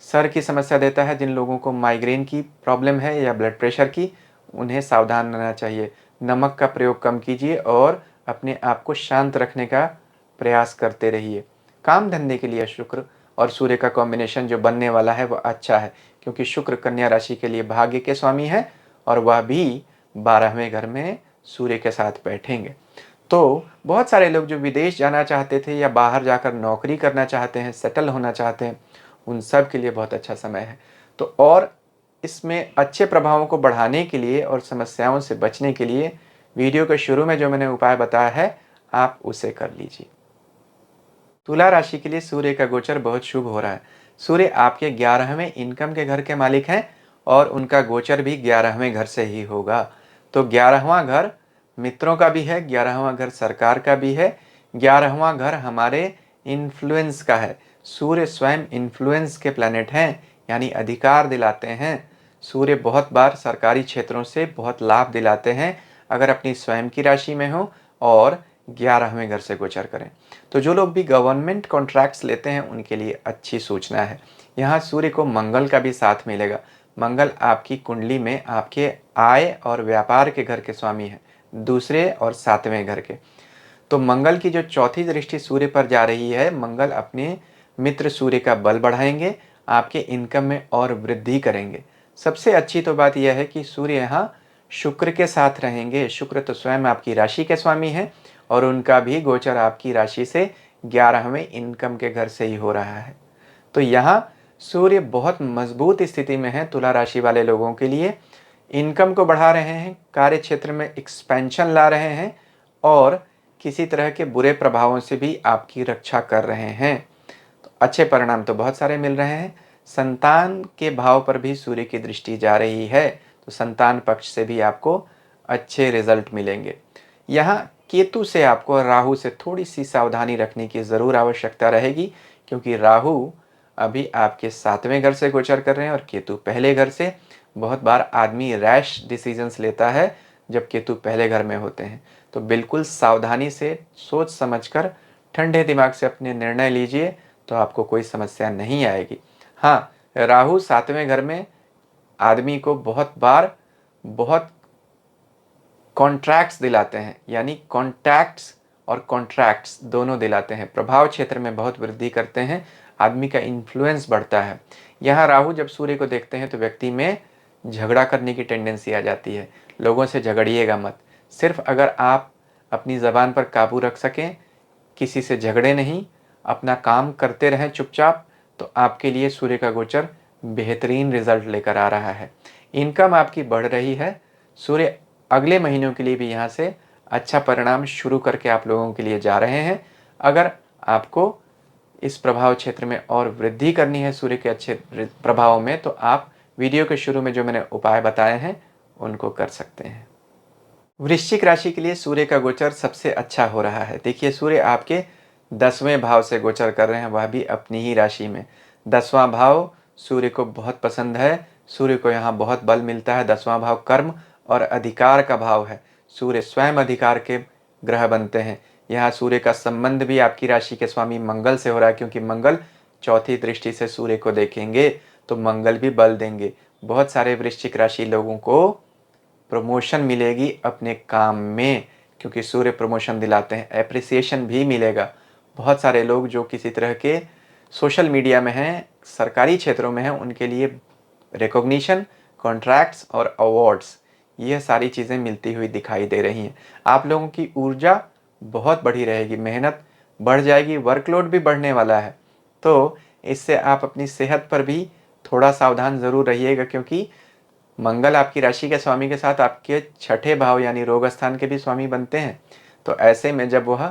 सर की समस्या देता है। जिन लोगों को माइग्रेन की प्रॉब्लम है या ब्लड प्रेशर की, उन्हें सावधान रहना चाहिए। नमक का प्रयोग कम कीजिए और अपने आप को शांत रखने का प्रयास करते रहिए। काम धंधे के लिए शुक्र और सूर्य का कॉम्बिनेशन जो बनने वाला है वह अच्छा है, क्योंकि शुक्र कन्या राशि के लिए भाग्य के स्वामी है और वह भी 12वें घर में सूर्य के साथ बैठेंगे। तो बहुत सारे लोग जो विदेश जाना चाहते थे या बाहर जाकर नौकरी करना चाहते हैं, सेटल होना चाहते हैं, उन सब के लिए बहुत अच्छा समय है। तो और इसमें अच्छे प्रभावों को बढ़ाने के लिए और समस्याओं से बचने के लिए वीडियो के शुरू में जो मैंने उपाय बताया है, आप उसे कर लीजिए। तुला राशि के लिए सूर्य का गोचर बहुत शुभ हो रहा है। सूर्य आपके 11वें इनकम के घर के मालिक हैं और उनका गोचर भी 11वें घर से ही होगा। तो 11वां घर मित्रों का भी है, 11वां घर सरकार का भी है, 11वां घर हमारे इन्फ्लुएंस का है। सूर्य स्वयं इन्फ्लुएंस के प्लैनेट हैं, यानी अधिकार दिलाते हैं। सूर्य बहुत बार सरकारी क्षेत्रों से बहुत लाभ दिलाते हैं अगर अपनी स्वयं की राशि में हो और 11वें घर से गोचर करें। तो जो लोग भी गवर्नमेंट कॉन्ट्रैक्ट्स लेते हैं उनके लिए अच्छी सूचना है। यहाँ सूर्य को मंगल का भी साथ मिलेगा। मंगल आपकी कुंडली में आपके आय और व्यापार के घर के स्वामी हैं, दूसरे और 7वें घर के। तो मंगल की जो चौथी दृष्टि सूर्य पर जा रही है, मंगल अपने मित्र सूर्य का बल बढ़ाएंगे, आपके इनकम में और वृद्धि करेंगे। सबसे अच्छी तो बात यह है कि सूर्य यहाँ शुक्र के साथ रहेंगे। शुक्र तो स्वयं आपकी राशि के स्वामी हैं और उनका भी गोचर आपकी राशि से 11वें इनकम के घर से ही हो रहा है। तो यहाँ सूर्य बहुत मजबूत स्थिति में है तुला राशि वाले लोगों के लिए। इनकम को बढ़ा रहे हैं, कार्य क्षेत्र में एक्सपेंशन ला रहे हैं और किसी तरह के बुरे प्रभावों से भी आपकी रक्षा कर रहे हैं। तो अच्छे परिणाम तो बहुत सारे मिल रहे हैं। संतान के भाव पर भी सूर्य की दृष्टि जा रही है, तो संतान पक्ष से भी आपको अच्छे रिजल्ट मिलेंगे। यहाँ केतु से आपको राहु से थोड़ी सी सावधानी रखने की ज़रूर आवश्यकता रहेगी, क्योंकि राहु अभी आपके 7वें घर से गोचर कर रहे हैं और केतु पहले घर से। बहुत बार आदमी रैश डिसीजंस लेता है जब केतु पहले घर में होते हैं। तो बिल्कुल सावधानी से सोच समझकर ठंडे दिमाग से अपने निर्णय लीजिए, तो आपको कोई समस्या नहीं आएगी। हाँ, राहु 7वें घर में आदमी को बहुत बार बहुत कॉन्ट्रैक्ट्स दिलाते हैं, यानी कॉन्टैक्ट्स और कॉन्ट्रैक्ट्स दोनों दिलाते हैं। प्रभाव क्षेत्र में बहुत वृद्धि करते हैं, आदमी का इन्फ्लुएंस बढ़ता है। यहाँ राहु जब सूर्य को देखते हैं तो व्यक्ति में झगड़ा करने की टेंडेंसी आ जाती है। लोगों से झगड़िएगा मत। सिर्फ अगर आप अपनी ज़बान पर काबू रख सकें, किसी से झगड़े नहीं, अपना काम करते रहें चुपचाप, तो आपके लिए सूर्य का गोचर बेहतरीन रिजल्ट लेकर आ रहा है। इनकम आपकी बढ़ रही है। सूर्य अगले महीनों के लिए भी यहाँ से अच्छा परिणाम शुरू करके आप लोगों के लिए जा रहे हैं। अगर आपको इस प्रभाव क्षेत्र में और वृद्धि करनी है सूर्य के अच्छे प्रभाव में, तो आप वीडियो के शुरू में जो मैंने उपाय बताए हैं उनको कर सकते हैं। वृश्चिक राशि के लिए सूर्य का गोचर सबसे अच्छा हो रहा है। देखिए, सूर्य आपके 10वें भाव से गोचर कर रहे हैं, वह भी अपनी ही राशि में। 10वां भाव सूर्य को बहुत पसंद है। सूर्य को यहाँ बहुत बल मिलता है। 10वां भाव कर्म और अधिकार का भाव है। सूर्य स्वयं अधिकार के ग्रह बनते हैं। यहाँ सूर्य का संबंध भी आपकी राशि के स्वामी मंगल से हो रहा है, क्योंकि मंगल चौथी दृष्टि से सूर्य को देखेंगे तो मंगल भी बल देंगे। बहुत सारे वृश्चिक राशि लोगों को प्रमोशन मिलेगी अपने काम में, क्योंकि सूर्य प्रमोशन दिलाते हैं। एप्रिसिएशन भी मिलेगा। बहुत सारे लोग जो किसी तरह के सोशल मीडिया में हैं, सरकारी क्षेत्रों में हैं, उनके लिए रिकॉग्निशन, कॉन्ट्रैक्ट्स और अवार्ड्स, यह सारी चीज़ें मिलती हुई दिखाई दे रही हैं। आप लोगों की ऊर्जा बहुत बढ़ी रहेगी, मेहनत बढ़ जाएगी, वर्कलोड भी बढ़ने वाला है। तो इससे आप अपनी सेहत पर भी थोड़ा सावधान ज़रूर रहिएगा, क्योंकि मंगल आपकी राशि के स्वामी के साथ आपके 6ठे भाव यानी रोग स्थान के भी स्वामी बनते हैं। तो ऐसे में जब वह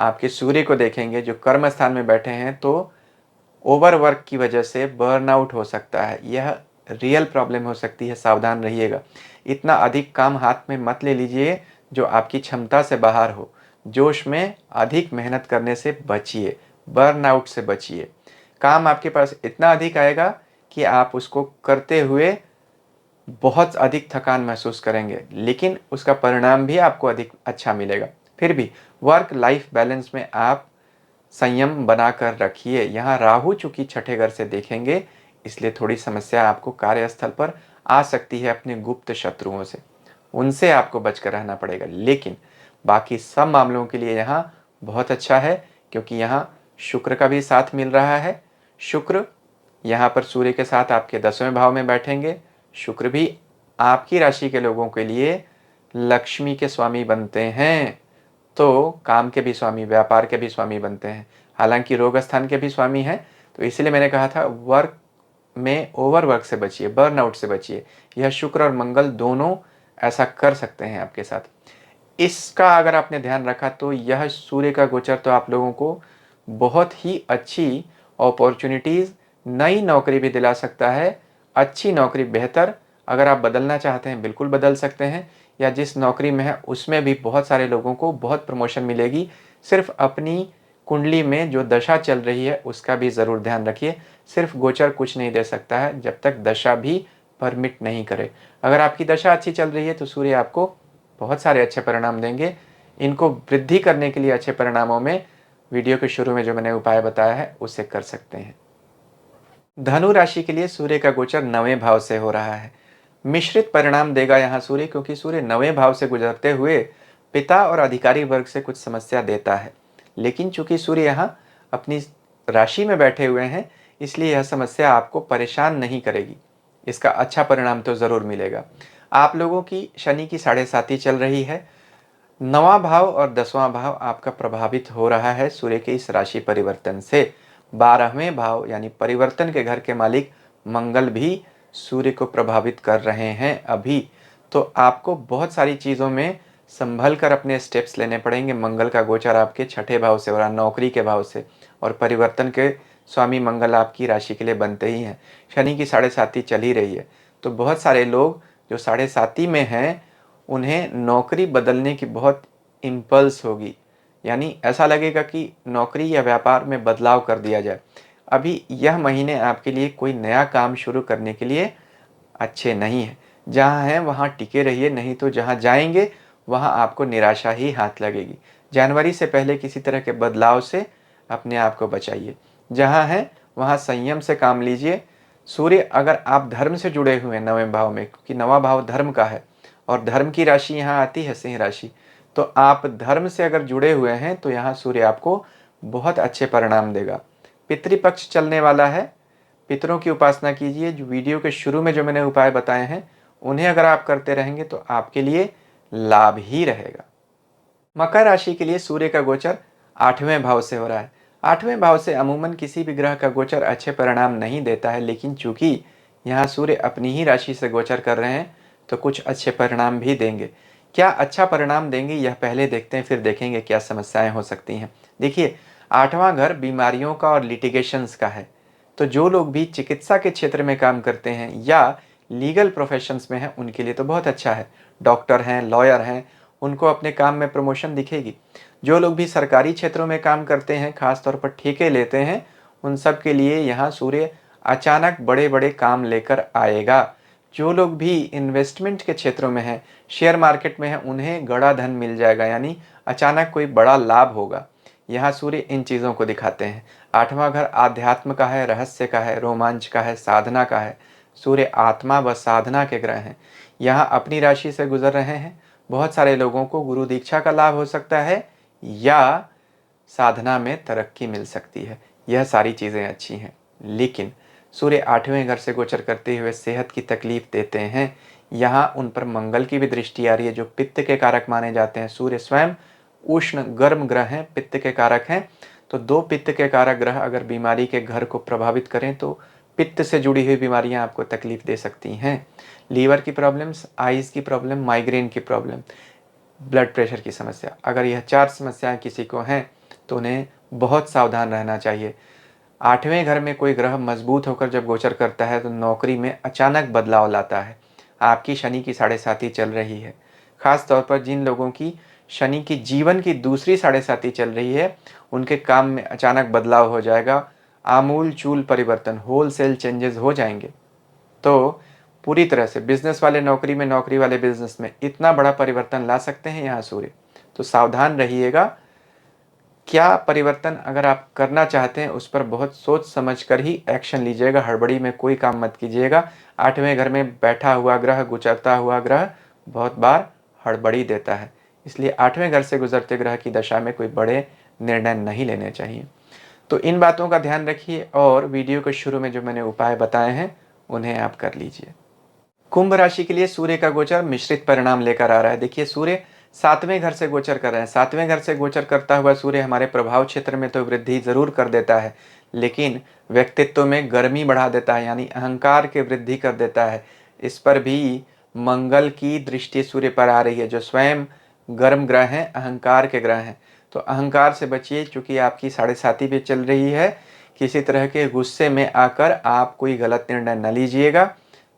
आपके सूर्य को देखेंगे जो कर्म स्थान में बैठे हैं, तो ओवरवर्क की वजह से बर्नआउट हो सकता है। यह रियल प्रॉब्लम हो सकती है, सावधान रहिएगा। इतना अधिक काम हाथ में मत ले लीजिए जो आपकी क्षमता से बाहर हो। जोश में अधिक मेहनत करने से बचिए, बर्नआउट से बचिए। काम आपके पास इतना अधिक आएगा कि आप उसको करते हुए बहुत अधिक थकान महसूस करेंगे, लेकिन उसका परिणाम भी आपको अधिक अच्छा मिलेगा। फिर भी वर्क लाइफ बैलेंस में आप संयम बनाकर रखिए। यहाँ राहु चूंकि छठे घर से देखेंगे, इसलिए थोड़ी समस्या आपको कार्यस्थल पर आ सकती है अपने गुप्त शत्रुओं से, उनसे आपको बचकर रहना पड़ेगा। लेकिन बाकी सब मामलों के लिए यहाँ बहुत अच्छा है, क्योंकि यहाँ शुक्र का भी साथ मिल रहा है। शुक्र यहाँ पर सूर्य के साथ आपके 10वें भाव में बैठेंगे। शुक्र भी आपकी राशि के लोगों के लिए लक्ष्मी के स्वामी बनते हैं, तो काम के भी स्वामी, व्यापार के भी स्वामी बनते हैं। हालांकि रोग स्थान के भी स्वामी हैं, तो इसलिए मैंने कहा था वर्क में ओवरवर्क से बचिए, बर्नआउट से बचिए। यह शुक्र और मंगल दोनों ऐसा कर सकते हैं आपके साथ। इसका अगर आपने ध्यान रखा तो यह सूर्य का गोचर तो आप लोगों को बहुत ही अच्छी अपॉर्चुनिटीज़, नई नौकरी भी दिला सकता है। अच्छी नौकरी, बेहतर, अगर आप बदलना चाहते हैं बिल्कुल बदल सकते हैं, या जिस नौकरी में है उसमें भी बहुत सारे लोगों को बहुत प्रमोशन मिलेगी। सिर्फ अपनी कुंडली में जो दशा चल रही है उसका भी ज़रूर ध्यान रखिए। सिर्फ गोचर कुछ नहीं दे सकता है जब तक दशा भी परमिट नहीं करे। अगर आपकी दशा अच्छी चल रही है तो सूर्य आपको बहुत सारे अच्छे परिणाम देंगे। इनको वृद्धि करने के लिए अच्छे परिणामों में वीडियो के शुरू में जो मैंने उपाय बताया है उसे कर सकते हैं। धनु राशि के लिए सूर्य का गोचर 9वें भाव से हो रहा है। मिश्रित परिणाम देगा यहाँ सूर्य, क्योंकि सूर्य 9वें भाव से गुजरते हुए पिता और अधिकारी वर्ग से कुछ समस्या देता है। लेकिन चूंकि सूर्य यहाँ अपनी राशि में बैठे हुए हैं, इसलिए यह समस्या आपको परेशान नहीं करेगी। इसका अच्छा परिणाम तो ज़रूर मिलेगा। आप लोगों की शनि की 7.5 चल रही है। 9वां भाव और 10वां भाव आपका प्रभावित हो रहा है सूर्य के इस राशि परिवर्तन से। 12वें भाव यानी परिवर्तन के घर के मालिक मंगल भी सूर्य को प्रभावित कर रहे हैं अभी। तो आपको बहुत सारी चीज़ों में संभल कर अपने स्टेप्स लेने पड़ेंगे। मंगल का गोचर आपके छठे भाव से हो रहा है, नौकरी के भाव से, और परिवर्तन के स्वामी मंगल आपकी राशि के लिए बनते ही हैं। शनि की 7.5 चल ही रही है, तो बहुत सारे लोग जो 7.5 में हैं उन्हें नौकरी बदलने की बहुत इम्पल्स होगी, यानी ऐसा लगेगा कि नौकरी या व्यापार में बदलाव कर दिया जाए। अभी यह महीने आपके लिए कोई नया काम शुरू करने के लिए अच्छे नहीं है। जहाँ हैं वहाँ टिके रहिए, नहीं तो जहाँ जाएंगे वहाँ आपको निराशा ही हाथ लगेगी। जनवरी से पहले किसी तरह के बदलाव से अपने आप को बचाइए। जहाँ हैं वहाँ संयम से काम लीजिए। सूर्य, अगर आप धर्म से जुड़े हुए हैं 9वें भाव में, क्योंकि 9वां भाव धर्म का है और धर्म की राशि यहाँ आती है सिंह राशि, तो आप धर्म से अगर जुड़े हुए हैं तो यहाँ सूर्य आपको बहुत अच्छे परिणाम देगा। पितृपक्ष चलने वाला है, पितरों की उपासना कीजिए। जो वीडियो के शुरू में जो मैंने उपाय बताए हैं उन्हें अगर आप करते रहेंगे तो आपके लिए लाभ ही रहेगा। मकर राशि के लिए सूर्य का गोचर 8वें भाव से हो रहा है। 8वें भाव से अमूमन किसी भी ग्रह का गोचर अच्छे परिणाम नहीं देता है, लेकिन चूंकि यहाँ सूर्य अपनी ही राशि से गोचर कर रहे हैं तो कुछ अच्छे परिणाम भी देंगे। क्या अच्छा परिणाम देंगे यह पहले देखते हैं, फिर देखेंगे क्या समस्याएं हो सकती हैं। देखिए, 8वां घर बीमारियों का और लिटिगेशंस का है, तो जो लोग भी चिकित्सा के क्षेत्र में काम करते हैं या लीगल प्रोफेशंस में हैं उनके लिए तो बहुत अच्छा है। डॉक्टर हैं, लॉयर हैं, उनको अपने काम में प्रमोशन दिखेगी। जो लोग भी सरकारी क्षेत्रों में काम करते हैं, खास तौर पर ठेके लेते हैं, उन सब के लिए यहाँ सूर्य अचानक बड़े बड़े काम लेकर आएगा। जो लोग भी इन्वेस्टमेंट के क्षेत्रों में हैं, शेयर मार्केट में हैं, उन्हें गड़ा धन मिल जाएगा, यानी अचानक कोई बड़ा लाभ होगा। यहाँ सूर्य इन चीज़ों को दिखाते हैं। 8वां घर आध्यात्म का है, रहस्य का है, रोमांच का है, साधना का है। सूर्य आत्मा व साधना के ग्रह हैं। यहाँ अपनी राशि से गुजर रहे हैं। बहुत सारे लोगों को गुरु दीक्षा का लाभ हो सकता है या साधना में तरक्की मिल सकती है। यह सारी चीज़ें अच्छी हैं, लेकिन सूर्य 8वें घर से गोचर करते हुए सेहत की तकलीफ देते हैं। यहाँ उन पर मंगल की भी दृष्टि आ रही है, जो पित्त के कारक माने जाते हैं। सूर्य स्वयं उष्ण गर्म ग्रह हैं, पित्त के कारक हैं। तो दो पित्त के कारक ग्रह अगर बीमारी के घर को प्रभावित करें तो पित्त से जुड़ी हुई बीमारियां आपको तकलीफ दे सकती हैं। लीवर की प्रॉब्लम्स, आइज़ की प्रॉब्लम, माइग्रेन की प्रॉब्लम, ब्लड प्रेशर की समस्या, अगर यह 4 समस्याएं किसी को हैं तो उन्हें बहुत सावधान रहना चाहिए। 8वें घर में कोई ग्रह मजबूत होकर जब गोचर करता है तो नौकरी में अचानक बदलाव लाता है। आपकी शनि की 7.5 चल रही है। खास तौर पर जिन लोगों की शनि की जीवन की दूसरी 7.5 चल रही है, उनके काम में अचानक बदलाव हो जाएगा। आमूल चूल परिवर्तन, होलसेल चेंजेस हो जाएंगे। तो पूरी तरह से बिजनेस वाले नौकरी में, नौकरी वाले बिजनेस में इतना बड़ा परिवर्तन ला सकते हैं यहाँ सूर्य। तो सावधान रहिएगा। क्या परिवर्तन अगर आप करना चाहते हैं उस पर बहुत सोच समझ कर ही एक्शन लीजिएगा, हड़बड़ी में कोई काम मत कीजिएगा। 8वें घर में बैठा हुआ ग्रह, गुजरता हुआ ग्रह बहुत बार हड़बड़ी देता है, इसलिए 8वें घर से गुजरते ग्रह की दशा में कोई बड़े निर्णय नहीं लेने चाहिए। तो इन बातों का ध्यान रखिए और वीडियो के शुरू में जो मैंने उपाय बताए हैं उन्हें आप कर लीजिए। कुंभ राशि के लिए सूर्य का गोचर मिश्रित परिणाम लेकर आ रहा है। देखिए, सूर्य 7वें घर से गोचर कर रहे हैं। 7वें घर से गोचर करता हुआ सूर्य हमारे प्रभाव क्षेत्र में तो वृद्धि जरूर कर देता है, लेकिन व्यक्तित्व में गर्मी बढ़ा देता है, यानी अहंकार की वृद्धि कर देता है। इस पर भी मंगल की दृष्टि सूर्य पर आ रही है, जो स्वयं गर्म ग्रह हैं, अहंकार के ग्रह हैं। तो अहंकार से बचिए, चूंकि आपकी 7.5 भी चल रही है। किसी तरह के गुस्से में आकर आप कोई गलत निर्णय न लीजिएगा,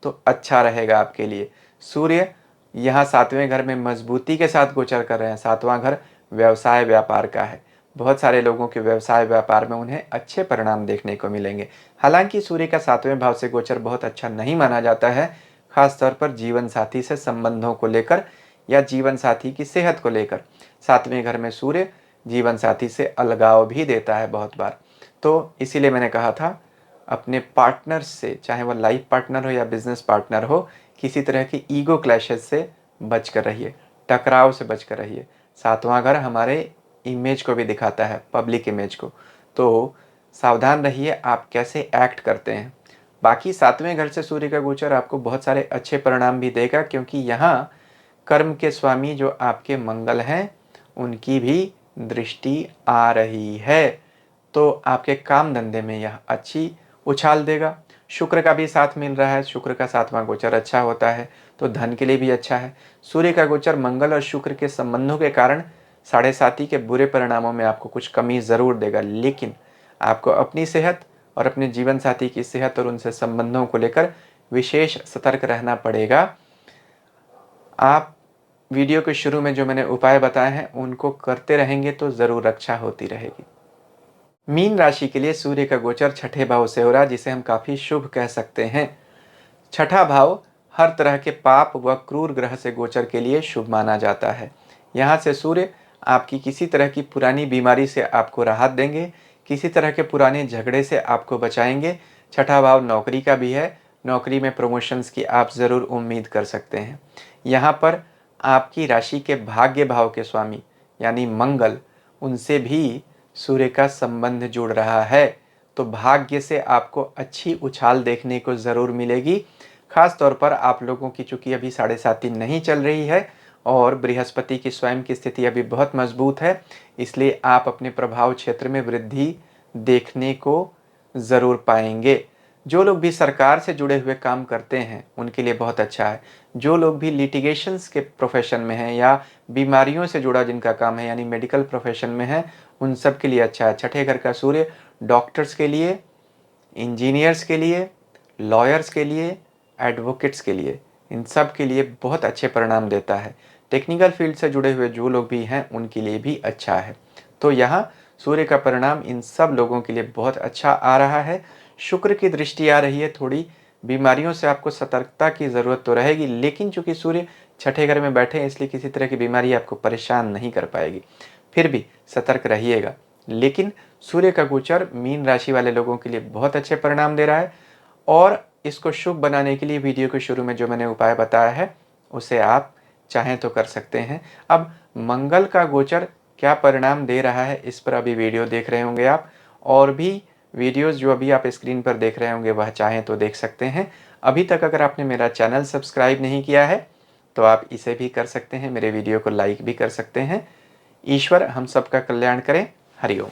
तो अच्छा रहेगा आपके लिए। सूर्य यहाँ 7वें घर में मजबूती के साथ गोचर कर रहे हैं। 7वां घर व्यवसाय व्यापार का है। बहुत सारे लोगों के व्यवसाय व्यापार में उन्हें अच्छे परिणाम देखने को मिलेंगे। हालांकि सूर्य का 7वें भाव से गोचर बहुत अच्छा नहीं माना जाता है, खासतौर पर जीवन साथी से संबंधों को लेकर या जीवन साथी की सेहत को लेकर। 7वें घर में सूर्य जीवन साथी से अलगाव भी देता है बहुत बार। तो इसीलिए मैंने कहा था, अपने पार्टनर से, चाहे वह लाइफ पार्टनर हो या बिजनेस पार्टनर हो, किसी तरह की ईगो क्लैशेस से बच कर रहिए, टकराव से बच कर रहिए। 7वां घर हमारे इमेज को भी दिखाता है, पब्लिक इमेज को। तो सावधान रहिए आप कैसे एक्ट करते हैं। बाकी 7वें घर से सूर्य का गोचर आपको बहुत सारे अच्छे परिणाम भी देगा, क्योंकि यहाँ कर्म के स्वामी जो आपके मंगल हैं, उनकी भी दृष्टि आ रही है। तो आपके काम धंधे में यह अच्छी उछाल देगा। शुक्र का भी साथ मिल रहा है। शुक्र का 7वां गोचर अच्छा होता है तो धन के लिए भी अच्छा है। सूर्य का गोचर मंगल और शुक्र के संबंधों के कारण 7.5 के बुरे परिणामों में आपको कुछ कमी ज़रूर देगा, लेकिन आपको अपनी सेहत और अपने जीवन साथी की सेहत और उनसे संबंधों को लेकर विशेष सतर्क रहना पड़ेगा। आप वीडियो के शुरू में जो मैंने उपाय बताए हैं उनको करते रहेंगे तो ज़रूर रक्षा होती रहेगी। मीन राशि के लिए सूर्य का गोचर 6ठे भाव से हो रहा है, जिसे हम काफ़ी शुभ कह सकते हैं। 6ठा भाव हर तरह के पाप व क्रूर ग्रह से गोचर के लिए शुभ माना जाता है। यहाँ से सूर्य आपकी किसी तरह की पुरानी बीमारी से आपको राहत देंगे, किसी तरह के पुराने झगड़े से आपको बचाएंगे। 6ठा भाव नौकरी का भी है। नौकरी में प्रमोशंस की आप ज़रूर उम्मीद कर सकते हैं। यहाँ पर आपकी राशि के भाग्य भाव के स्वामी यानी मंगल, उनसे भी सूर्य का संबंध जुड़ रहा है। तो भाग्य से आपको अच्छी उछाल देखने को ज़रूर मिलेगी। खास तौर पर आप लोगों की चूंकि अभी 7.5 नहीं चल रही है और बृहस्पति की स्वयं की स्थिति अभी बहुत मजबूत है, इसलिए आप अपने प्रभाव क्षेत्र में वृद्धि देखने को ज़रूर पाएंगे। जो लोग भी सरकार से जुड़े हुए काम करते हैं उनके लिए बहुत अच्छा है। जो लोग भी लिटिगेशंस के प्रोफेशन में हैं या बीमारियों से जुड़ा जिनका काम है यानी मेडिकल प्रोफेशन में है, उन सब के लिए अच्छा है। 6ठे घर का सूर्य डॉक्टर्स के लिए, इंजीनियर्स के लिए, लॉयर्स के लिए, एडवोकेट्स के लिए, इन सब के लिए बहुत अच्छे परिणाम देता है। टेक्निकल फील्ड से जुड़े हुए जो लोग भी हैं उनके लिए भी अच्छा है। तो यहाँ सूर्य का परिणाम इन सब लोगों के लिए बहुत अच्छा आ रहा है। शुक्र की दृष्टि आ रही है। थोड़ी बीमारियों से आपको सतर्कता की ज़रूरत तो रहेगी, लेकिन चूंकि सूर्य 6ठे घर में बैठे हैं इसलिए किसी तरह की बीमारी आपको परेशान नहीं कर पाएगी। फिर भी सतर्क रहिएगा। लेकिन सूर्य का गोचर मीन राशि वाले लोगों के लिए बहुत अच्छे परिणाम दे रहा है और इसको शुभ बनाने के लिए वीडियो के शुरू में जो मैंने उपाय बताया है उसे आप चाहें तो कर सकते हैं। अब मंगल का गोचर क्या परिणाम दे रहा है इस पर अभी वीडियो देख रहे होंगे आप, और भी वीडियोस जो अभी आप स्क्रीन पर देख रहे होंगे वह चाहें तो देख सकते हैं। अभी तक अगर आपने मेरा चैनल सब्सक्राइब नहीं किया है तो आप इसे भी कर सकते हैं, मेरे वीडियो को लाइक भी कर सकते हैं। ईश्वर हम सबका कल्याण करें। हरि ओम।